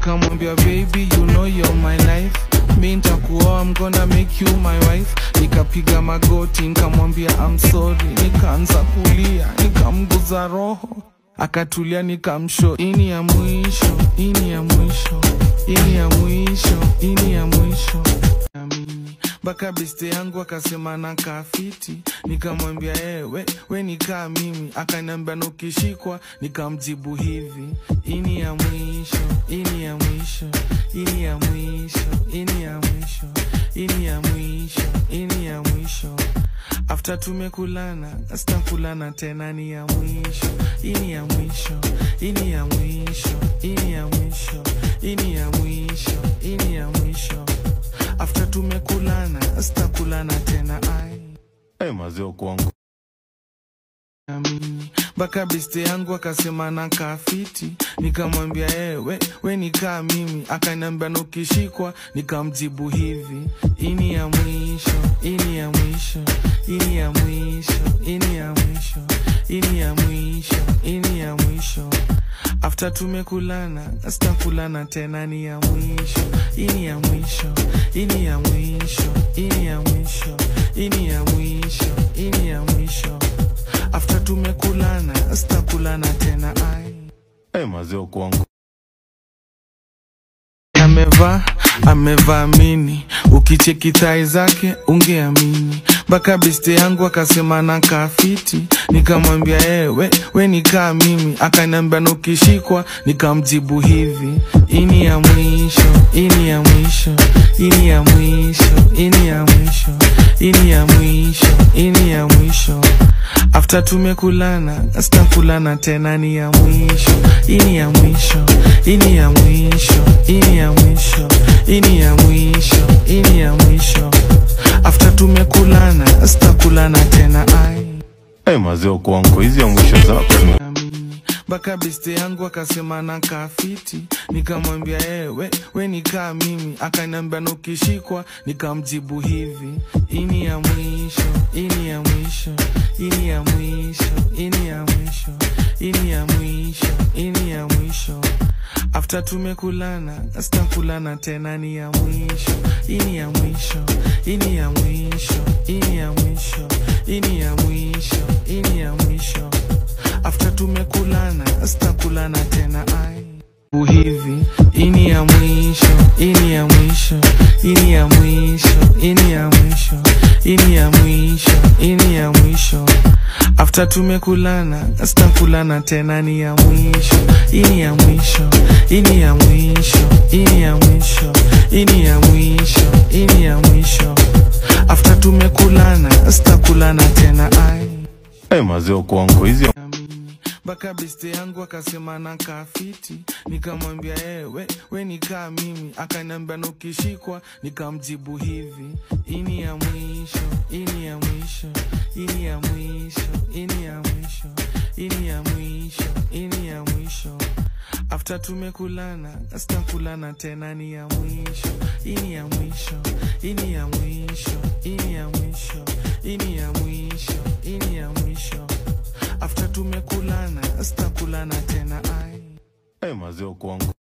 Nikamwambia baby you know you're my life, mi nitakuoa, I'm gonna make you my wife. Nikapiga magoti nikamwambia I'm sorry, nikaanza kulia nikamguza roho, akatulia nikamsho ini ya mwisho, ini ya mwisho, ini ya mwisho, ini ya mwisho. Baka beste yangu akasema nakaa fiti, nikamwambia we nikaa mimi, akaniambia nukishikwa, nikamjibu hivi ini ya mwisho, ini ya mwisho, ini ya mwisho, ini ya mwisho, ini ya mwisho, ini ya mwisho. After tumekulana, sitakulana tena, ni ya mwisho, ini ya mwisho, ini ya mwisho, ini ya mwisho, ini ya mwisho, ini ya mwisho. After tumekulana, sitakulana tena ai. Mazeo kwangu. Baka beste yangu akasema nakaa fiti, nikamwambia we nikaa mimi, akaniambia nukishikwa, nikamjibu hivi ini ya mwisho, ini ya mwisho, ini ya mwisho, ini ya mwisho, ini ya mwisho, ini ya mwisho. After tumekulana, sitakulana tena, ni ya mwisho, ini ya mwisho, ini ya mwisho, ini ya mwisho, ini ya mwisho, ini ya mwisho. After tumekulana, sitakulana tena ai. Mazeo kwangu. Ameva mini, ukicheki thai zake ungeamini. Baka beste yangu akasema nakaa fiti, nikamwambia we nikaa mimi, akaniambia nukishikwa, nikamjibu hivi ini ya mwisho, ini ya mwisho, ini ya mwisho, ini ya mwisho, ini ya mwisho, ini ya mwisho. After tumekulana, sitakulana tena, ni ya mwisho, ini ya mwisho, ini ya mwisho, ini ya mwisho, ini ya mwisho, ini ya mwisho. After tumekulana, sitakulana tena ai. Mazeo kwangu, hizi ya mwisho zako. Baka beste yangu akasema nakaa fiti, nikamwambia we nikaa mimi, akaniambia nukishikwa, nikamjibu hivi ini ya mwisho, ini ya mwisho, ini ya mwisho, ini ya mwisho, ini ya mwisho, ini ya mwisho. After tumekulana, sitakulana tena, ni ya mwisho, ini ya mwisho, ini ya mwisho, ini ya mwisho, ini ya mwisho, ini ya mwisho. After tumekulana, sitakulana tena ai. Hivi ini ya mwisho, ini ya mwisho, ini ya mwisho, ini ya mwisho, ini ya mwisho, ini ya mwisho. After tumekulana, sitakulana tena, ni ya mwisho, ini ya mwisho, ini ya mwisho, ini ya mwisho, ini ya mwisho, ini ya mwisho. After tumekulana, sitakulana tena ai. Mazeo kwangu, hizi. Baka beste yangu akasema nakaa fiti, nikamwambia we nikaa mimi, akaniambia nukishikwa, nikamjibu hivi ini ya mwisho, ini ya mwisho, ini ya mwisho, ini ya mwisho, ini ya mwisho, ini ya mwisho. After tumekulana, sitakulana tena, ni ya mwisho, ini ya mwisho, ini ya mwisho, ini ya mwisho, ini ya mwisho, ini ya mwisho. After tumekulana, sitakulana tena ai. Mazeo kwangu.